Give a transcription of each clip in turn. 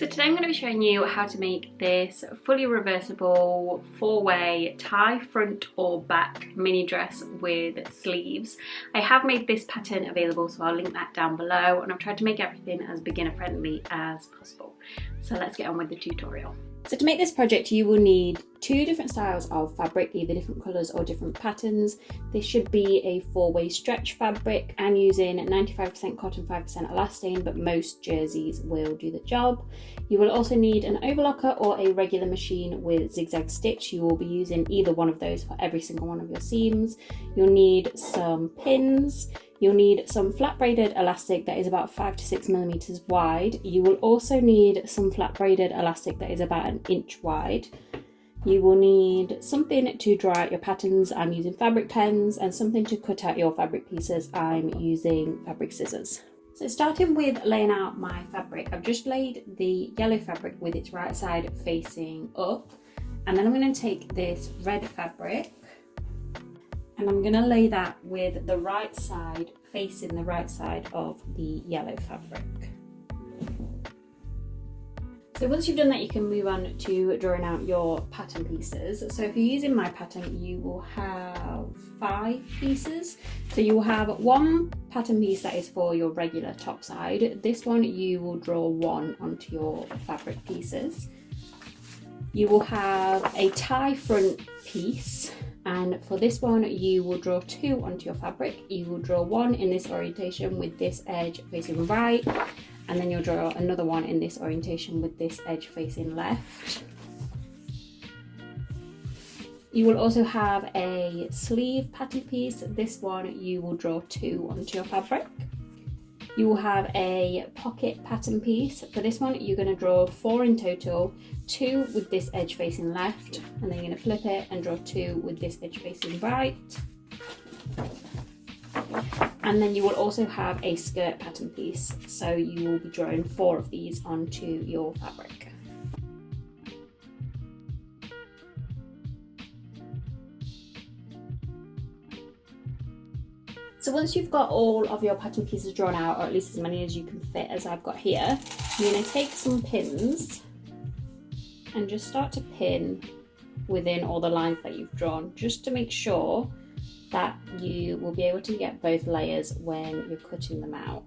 today I'm going to be showing you how to make this fully reversible 4-way tie front or back mini dress with sleeves. I have made this pattern available, so I'll link that down below, and I've tried to make everything as beginner friendly as possible. So let's get on with the tutorial. So to make this project you will need 2 different styles of fabric, either different colours or different patterns. This should be a 4-way stretch fabric. I'm using 95% cotton, 5% elastane, but most jerseys will do the job. You will also need an overlocker or a regular machine with zigzag stitch. You will be using either one of those for every single one of your seams. You'll need some pins. You'll need some flat braided elastic that is about 5 to 6 millimeters wide. You will also need some flat braided elastic that is about 1 inch wide. You will need something to draw out your patterns. I'm using fabric pens, and something to cut out your fabric pieces. I'm using fabric scissors. So starting with laying out my fabric, I've just laid the yellow fabric with its right side facing up, and then I'm going to take this red fabric and I'm going to lay that with the right side facing the right side of the yellow fabric. So once you've done that, you can move on to drawing out your pattern pieces. So if you're using my pattern, you will have 5 pieces. So you will have 1 pattern piece that is for your regular top side. This one you will draw 1 onto your fabric pieces. You will have a tie front piece, and for this one you will draw 2 onto your fabric. You will draw 1 in this orientation with this edge facing right, and then you'll draw another one in this orientation with this edge facing left. You will also have a sleeve pattern piece. This one you will draw 2 onto your fabric. You will have a pocket pattern piece. For this one you're going to draw 4 in total, 2 with this edge facing left, and then you're going to flip it and draw 2 with this edge facing right. And then you will also have a skirt pattern piece, so you will be drawing 4 of these onto your fabric. So once you've got all of your pattern pieces drawn out, or at least as many as you can fit as I've got here, you're going to take some pins and just start to pin within all the lines that you've drawn, just to make sure that you will be able to get both layers when you're cutting them out.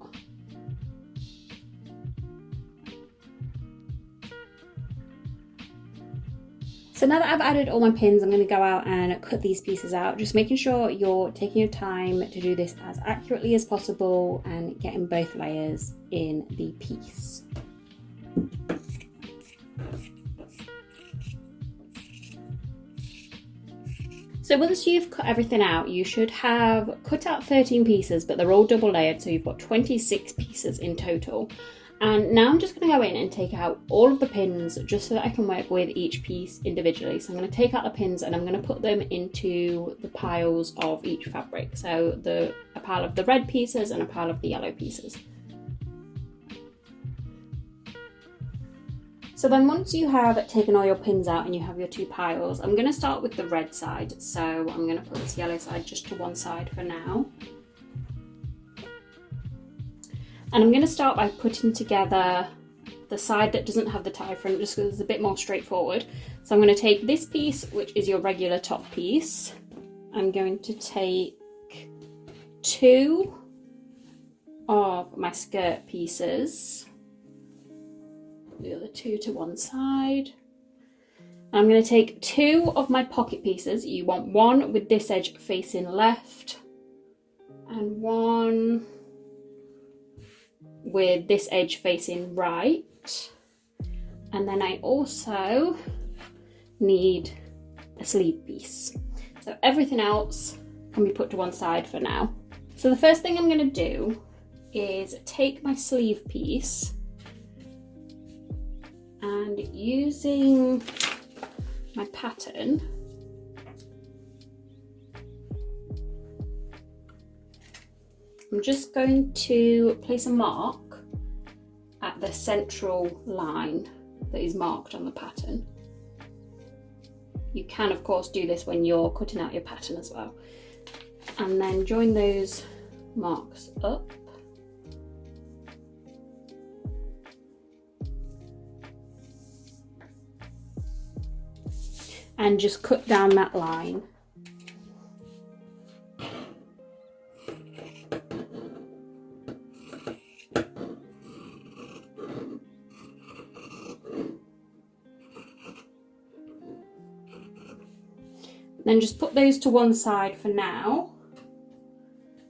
So now that I've added all my pins, I'm going to go out and cut these pieces out, just making sure you're taking your time to do this as accurately as possible and getting both layers in the piece. So once you've cut everything out, you should have cut out 13 pieces, but they're all double layered, so you've got 26 pieces in total. And now I'm just going to go in and take out all of the pins, just so that I can work with each piece individually. So I'm going to take out the pins and I'm going to put them into the piles of each fabric. So a pile of the red pieces and a pile of the yellow pieces. So then once you have taken all your pins out and you have your 2 piles, I'm going to start with the red side. So I'm going to put this yellow side just to one side for now. And I'm going to start by putting together the side that doesn't have the tie front, just because it's a bit more straightforward. So I'm going to take this piece, which is your regular top piece. I'm going to take 2 of my skirt pieces, the other 2 to one side. I'm going to take 2 of my pocket pieces. You want 1 with this edge facing left and 1 with this edge facing right. And then I also need a sleeve piece. So everything else can be put to one side for now. So the first thing I'm going to do is take my sleeve piece, and using my pattern, I'm just going to place a mark at the central line that is marked on the pattern. You can of course do this when you're cutting out your pattern as well. And then join those marks up. and just cut down that line. Then just put those to one side for now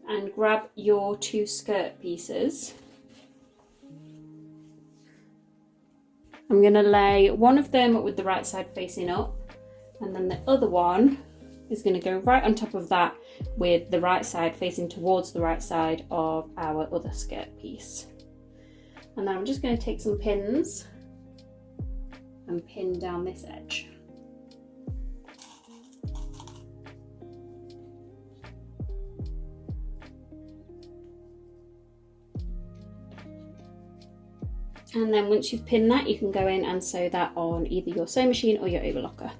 and grab your two skirt pieces. I'm going to lay one of them with the right side facing up, and then the other one is going to go right on top of that with the right side facing towards the right side of our other skirt piece. And then I'm just going to take some pins and pin down this edge. And then once you've pinned that, you can go in and sew that on either your sewing machine or your overlocker.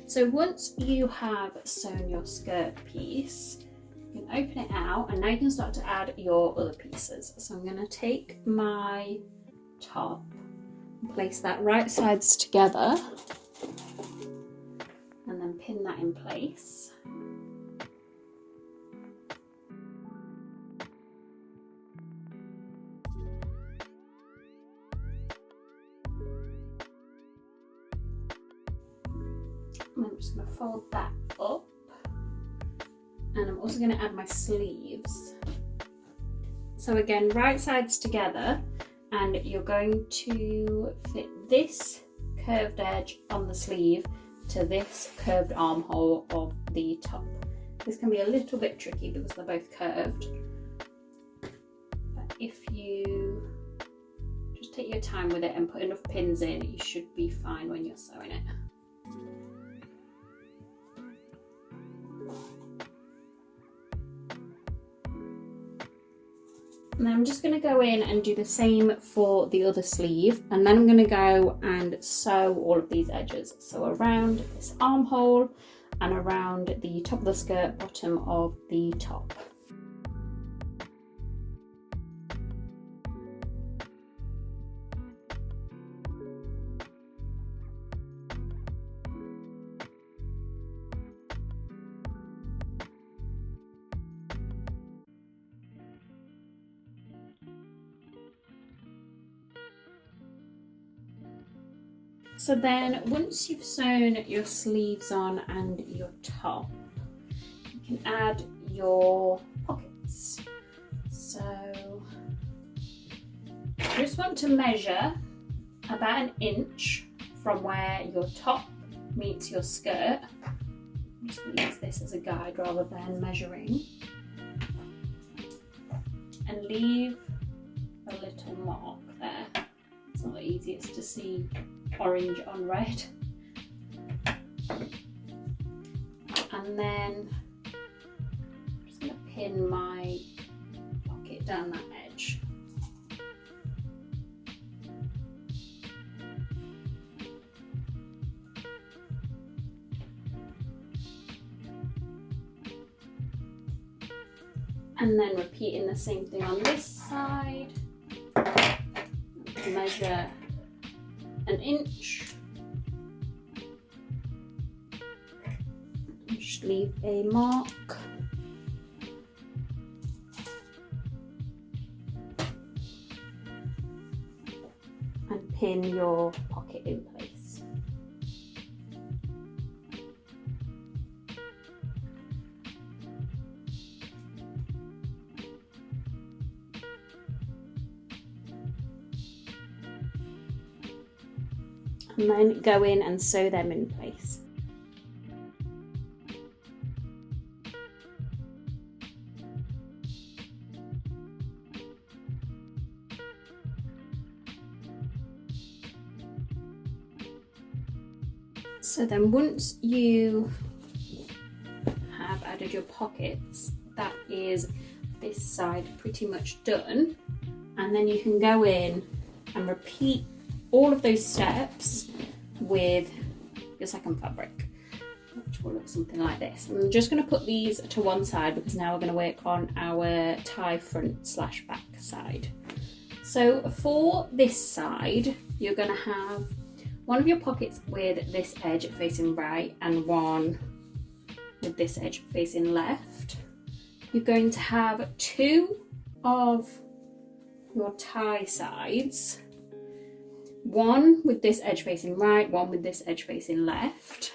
So once you have sewn your skirt piece, you can open it out, and now you can start to add your other pieces. So I'm going to take my top and place that right sides together, and then pin that in place. And I'm just going to fold that up, and I'm also going to add my sleeves. So again, right sides together, and you're going to fit this curved edge on the sleeve to this curved armhole of the top. This can be a little bit tricky because they're both curved, but if you just take your time with it and put enough pins in, you should be fine when you're sewing it. And then I'm just going to go in and do the same for the other sleeve, and then I'm going to go and sew all of these edges. So around this armhole and around the top of the skirt, bottom of the top. So then once you've sewn your sleeves on and your top, you can add your pockets. So you just want to measure about 1 inch from where your top meets your skirt. I'm just going to use this as a guide rather than measuring. And leave a little mark there. It's not the easiest to see orange on red. And then I'm just going to pin my pocket down that edge. And then repeating the same thing on this side. Measure 1 inch. Just leave a mark. And pin your pocket in place. And then go in and sew them in place. So then once you have added your pockets, that is this side pretty much done. And then you can go in and repeat all of those steps with your second fabric. which will look something like this. I'm just going to put these to one side because now we're going to work on our tie front / back side. So for this side, you're going to have one of your pockets with this edge facing right and one with this edge facing left. You're going to have two of your tie sides, one with this edge facing right, one with this edge facing left.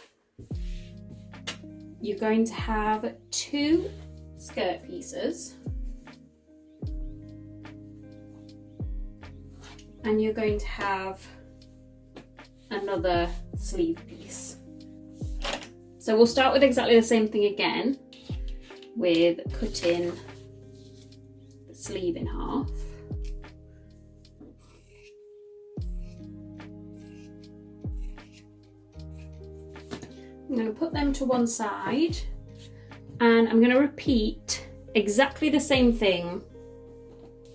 You're going to have two skirt pieces, and you're going to have another sleeve piece. So we'll start with exactly the same thing again, with cutting the sleeve in half. I'm going to put them to one side, and I'm going to repeat exactly the same thing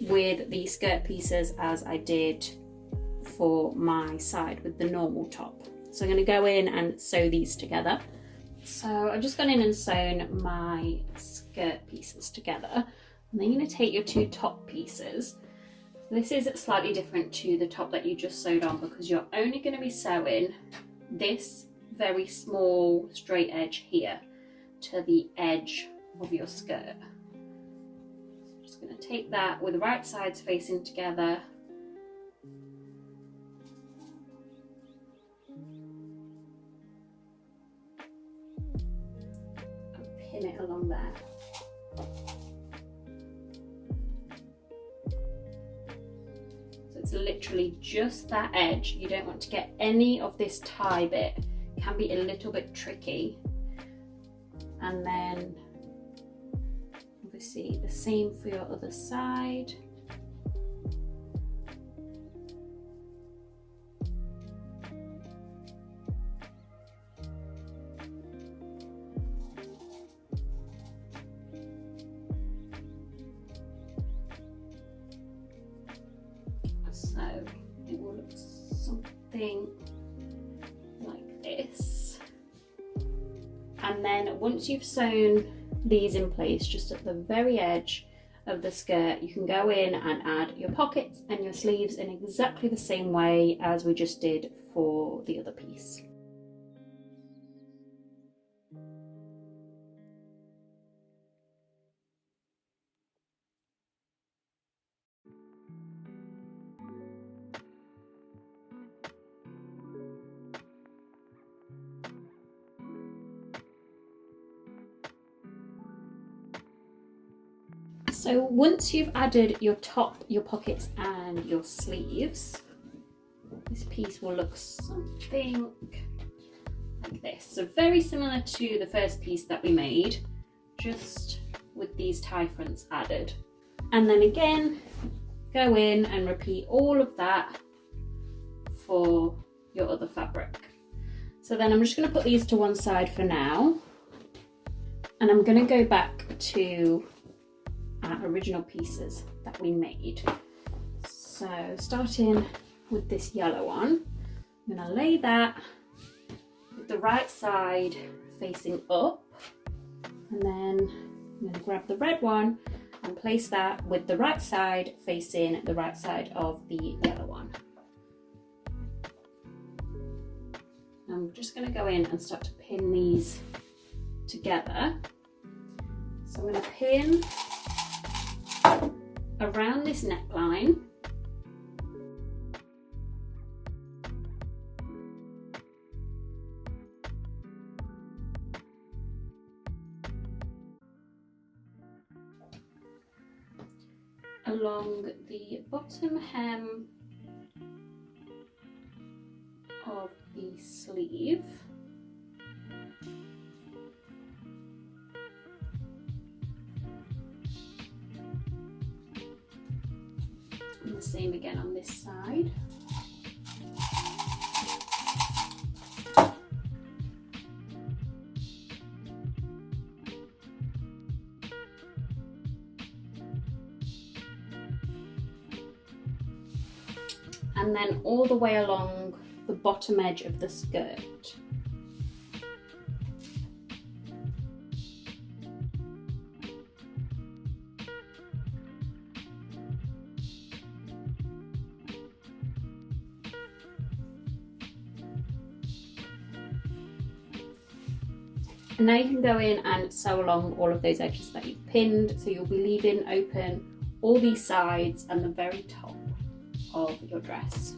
with the skirt pieces as I did for my side with the normal top. So I'm going to go in and sew these together. So I've just gone in and sewn my skirt pieces together, and then you're going to take your two top pieces. This is slightly different to the top that you just sewed on because you're only going to be sewing this very small straight edge here to the edge of your skirt. So I'm just going to take that with the right sides facing together, and pin it along there. So it's literally just that edge. You don't want to get any of this tie bit. Can be a little bit tricky. And then obviously the same for your other side. So it will look something like this. And then once you've sewn these in place just at the very edge of the skirt, you can go in and add your pockets and your sleeves in exactly the same way as we just did for the other piece. So once you've added your top, your pockets and your sleeves, this piece will look something like this. So very similar to the first piece that we made, just with these tie fronts added. And then again, go in and repeat all of that for your other fabric. So then I'm just going to put these to one side for now, and I'm going to go back to our original pieces that we made. So starting with this yellow one, I'm going to lay that with the right side facing up, and then I'm going to grab the red one and place that with the right side facing the right side of the yellow one. I'm just going to go in and start to pin these together. So I'm going to pin around this neckline, along the bottom hem of the sleeve, and the same again on this side. And then all the way along the bottom edge of the skirt. And now you can go in and sew along all of those edges that you've pinned. So you'll be leaving open all these sides and the very top of your dress.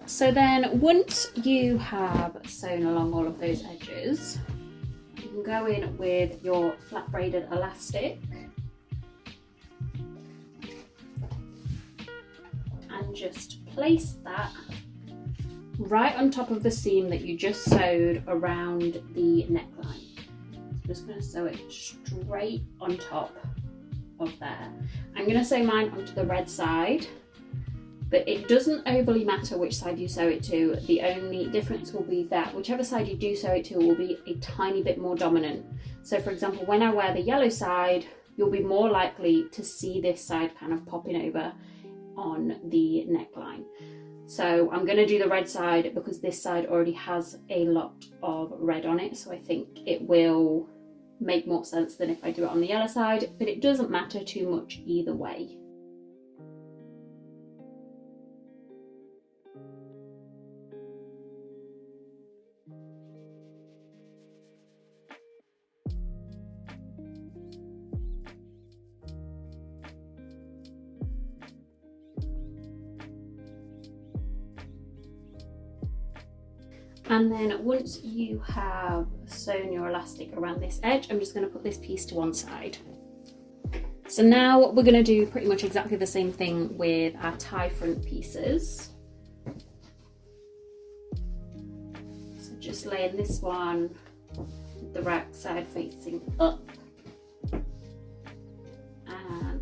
So then once you have sewn along all of those edges, you can go in with your flat braided elastic and just place that right on top of the seam that you just sewed around the neckline. So I'm just going to sew it straight on top of there. I'm going to sew mine onto the red side, but it doesn't overly matter which side you sew it to. The only difference will be that whichever side you do sew it to will be a tiny bit more dominant. So for example, when I wear the yellow side, you'll be more likely to see this side kind of popping over on the neckline. So I'm going to do the red side because this side already has a lot of red on it, so I think it will make more sense than if I do it on the yellow side, but it doesn't matter too much either way. And then once you have sewn your elastic around this edge, I'm just going to put this piece to one side. So now we're going to do pretty much exactly the same thing with our tie front pieces. So just laying this one with the right side facing up. And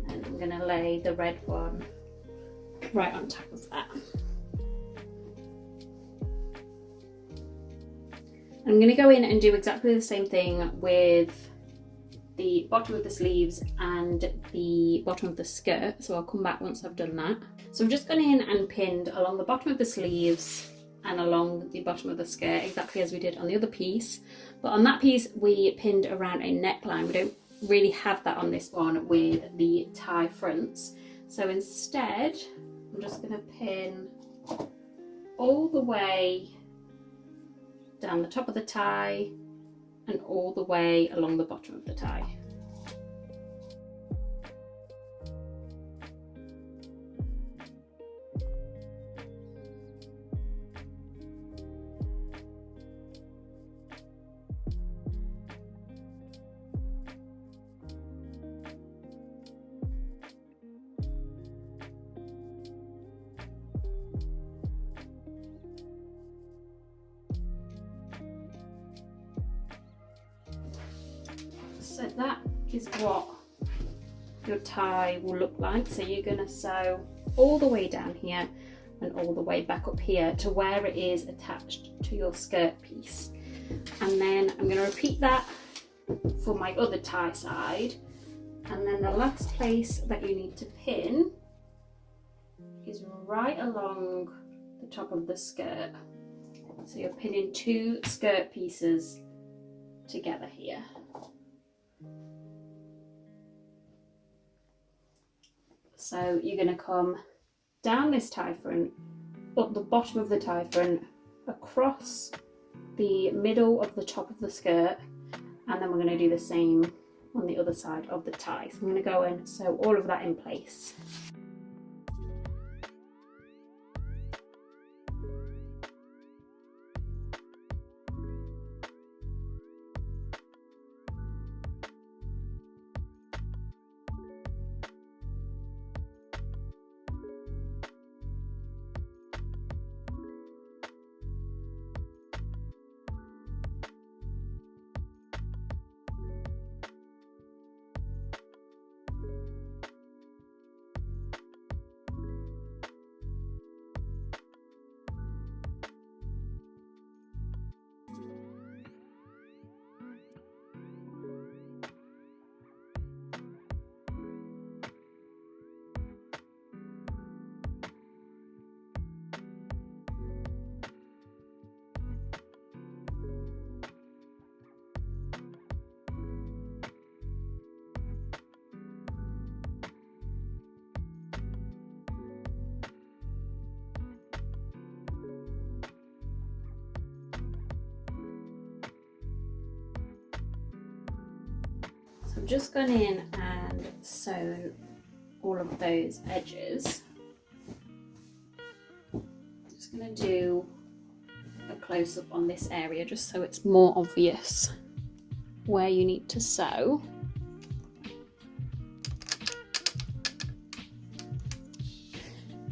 then I'm going to lay the red one right on top of that. I'm going to go in and do exactly the same thing with the bottom of the sleeves and the bottom of the skirt, so I'll come back once I've done that. So I've just gone in and pinned along the bottom of the sleeves and along the bottom of the skirt exactly as we did on the other piece, but on that piece we pinned around a neckline. We don't really have that on this one with the tie fronts, so instead I'm just going to pin all the way down the top of the tie and all the way along the bottom of the tie. So that is what your tie will look like. So you're going to sew all the way down here and all the way back up here to where it is attached to your skirt piece. And then I'm going to repeat that for my other tie side. And then the last place that you need to pin is right along the top of the skirt. So you're pinning two skirt pieces together here. So you're going to come down this tie front, up the bottom of the tie front, across the middle of the top of the skirt, and then we're going to do the same on the other side of the tie. So I'm going to go and sew all of that in place. So I've just gone in and sewn all of those edges. I'm just going to do a close-up on this area just so it's more obvious where you need to sew.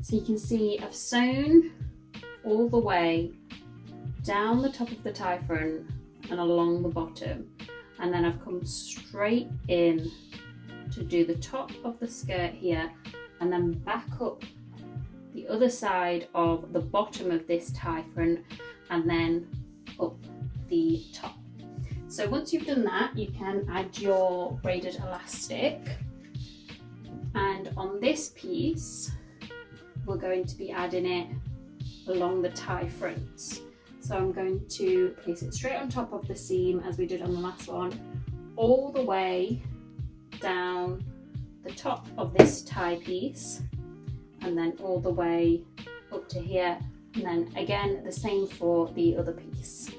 So you can see I've sewn all the way down the top of the tie front and along the bottom, and then I've come straight in to do the top of the skirt here, and then back up the other side of the bottom of this tie front, and then up the top. So once you've done that, you can add your braided elastic, and on this piece we're going to be adding it along the tie fronts. So I'm going to place it straight on top of the seam as we did on the last one, all the way down the top of this tie piece, and then all the way up to here, and then again the same for the other piece.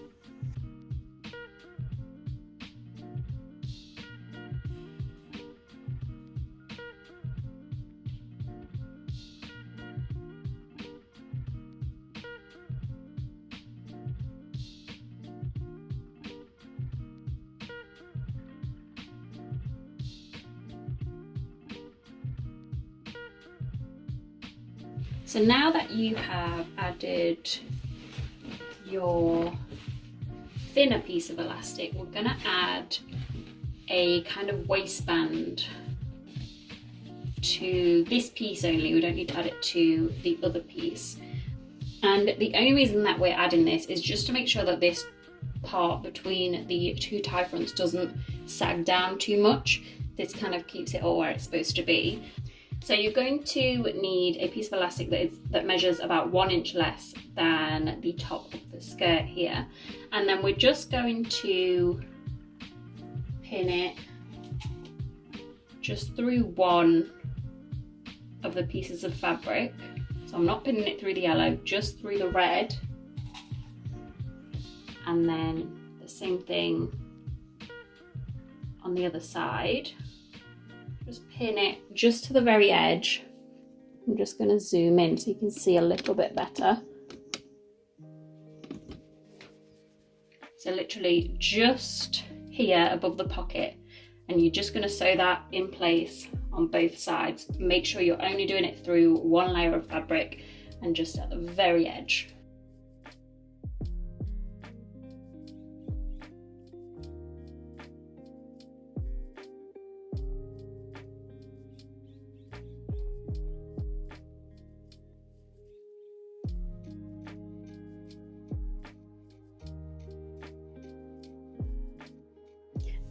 So now that you have added your thinner piece of elastic, we're going to add a kind of waistband to this piece only. We don't need to add it to the other piece. And the only reason that we're adding this is just to make sure that this part between the two tie fronts doesn't sag down too much. This kind of keeps it all where it's supposed to be. So you're going to need a piece of elastic that measures about 1 inch less than the top of the skirt here. And then we're just going to pin it just through one of the pieces of fabric. So I'm not pinning it through the yellow, just through the red. And then the same thing on the other side. Just pin it just to the very edge. I'm just going to zoom in so you can see a little bit better. So literally just here above the pocket, and you're just going to sew that in place on both sides. Make sure you're only doing it through one layer of fabric and just at the very edge.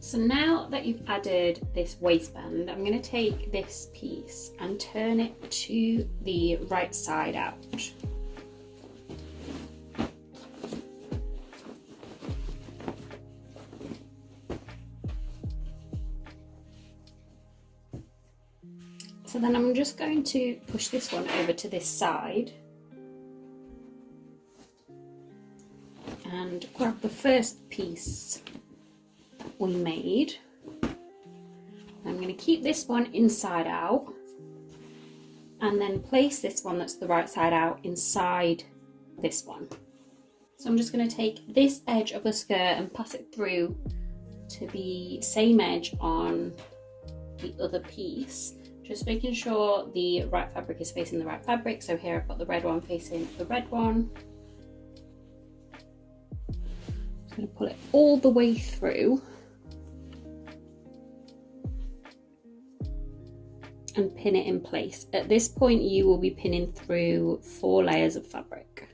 So now that you've added this waistband, I'm going to take this piece and turn it to the right side out. So then I'm just going to push this one over to this side and grab the first piece we made. I'm going to keep this one inside out and then place this one that's the right side out inside this one. So I'm just going to take this edge of the skirt and pass it through to the same edge on the other piece, just making sure the right fabric is facing the right fabric. So here I've got the red one facing the red one. I'm going to pull it all the way through and pin it in place. At this point you will be pinning through 4 layers of fabric.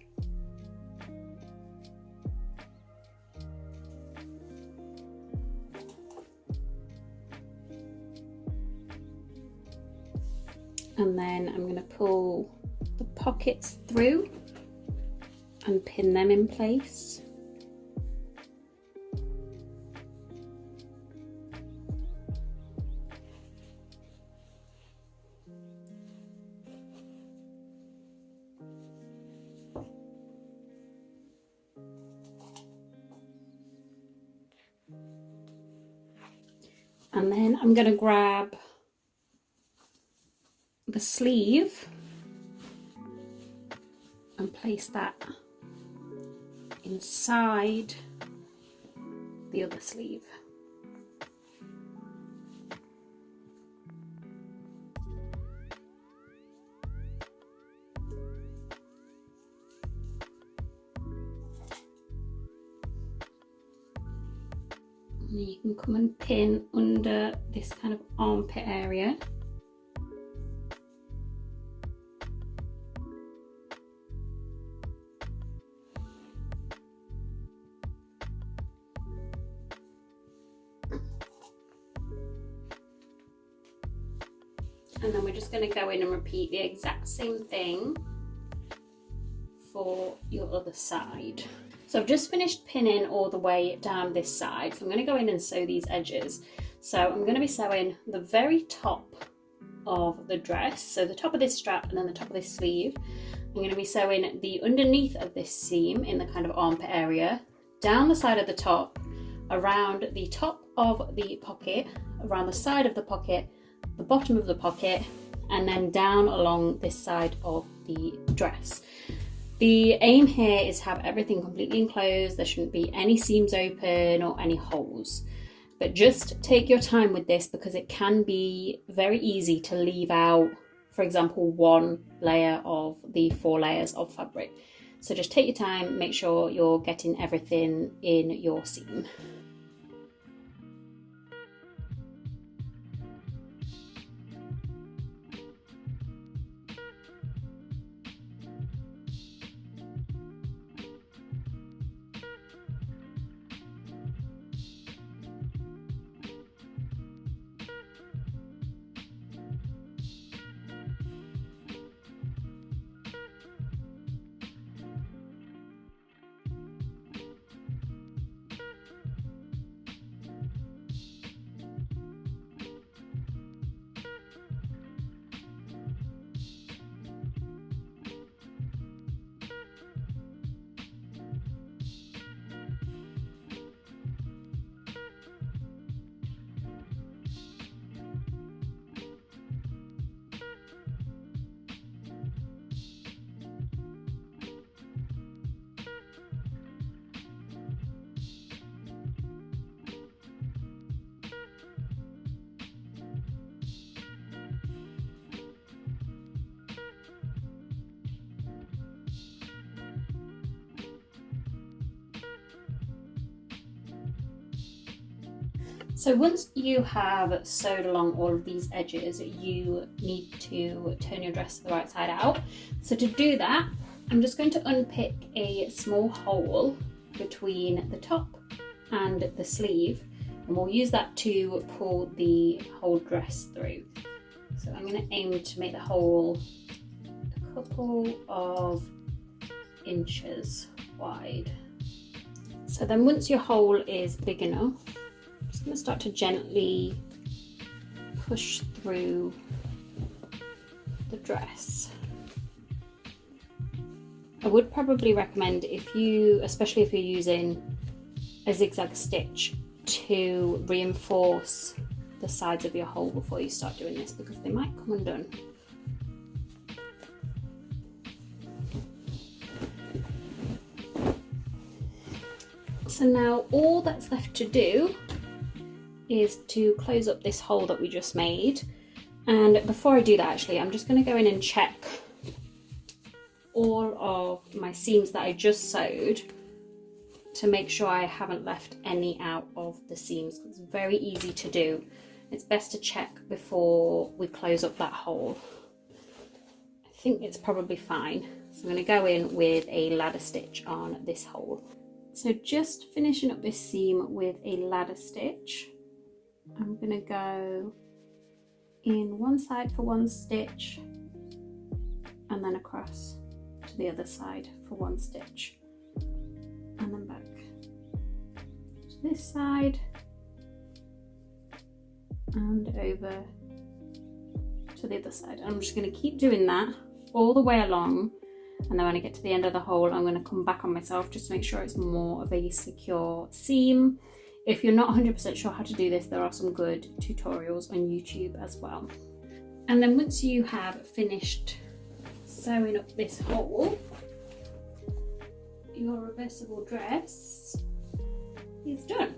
And then I'm going to pull the pockets through and pin them in place. And then I'm going to grab the sleeve and place that inside the other sleeve. And you can come and pin under this kind of armpit area. And then we're just going to go in and repeat the exact same thing for your other side. So I've just finished pinning all the way down this side. So I'm going to go in and sew these edges. So I'm going to be sewing the very top of the dress. So the top of this strap and then the top of this sleeve. I'm going to be sewing the underneath of this seam in the kind of armpit area, down the side of the top, around the top of the pocket, around the side of the pocket, the bottom of the pocket, and then down along this side of the dress. The aim here is to have everything completely enclosed. There shouldn't be any seams open or any holes. But just take your time with this because it can be very easy to leave out, for example, one layer of the 4 layers of fabric. So just take your time, make sure you're getting everything in your seam. So once you have sewed along all of these edges, you need to turn your dress the right side out. So to do that, I'm just going to unpick a small hole between the top and the sleeve, and we'll use that to pull the whole dress through. So I'm going to aim to make the hole a couple of inches wide. So then once your hole is big enough, I'm just going to start to gently push through the dress. I would probably recommend, especially if you're using a zigzag stitch, to reinforce the sides of your hole before you start doing this, because they might come undone. So now all that's left to do is to close up this hole that we just made. And before I do that, actually, I'm just going to go in and check all of my seams that I just sewed to make sure I haven't left any out of the seams. It's very easy to do. It's best to check before we close up that hole. I think it's probably fine. So I'm going to go in with a ladder stitch on this hole. So just finishing up this seam with a ladder stitch, I'm going to go in one side for one stitch and then across to the other side for one stitch, and then back to this side and over to the other side. I'm just going to keep doing that all the way along, and then when I get to the end of the hole, I'm going to come back on myself just to make sure it's more of a secure seam. If you're not 100% sure how to do this, there are some good tutorials on YouTube as well. And then once you have finished sewing up this hole, your reversible dress is done.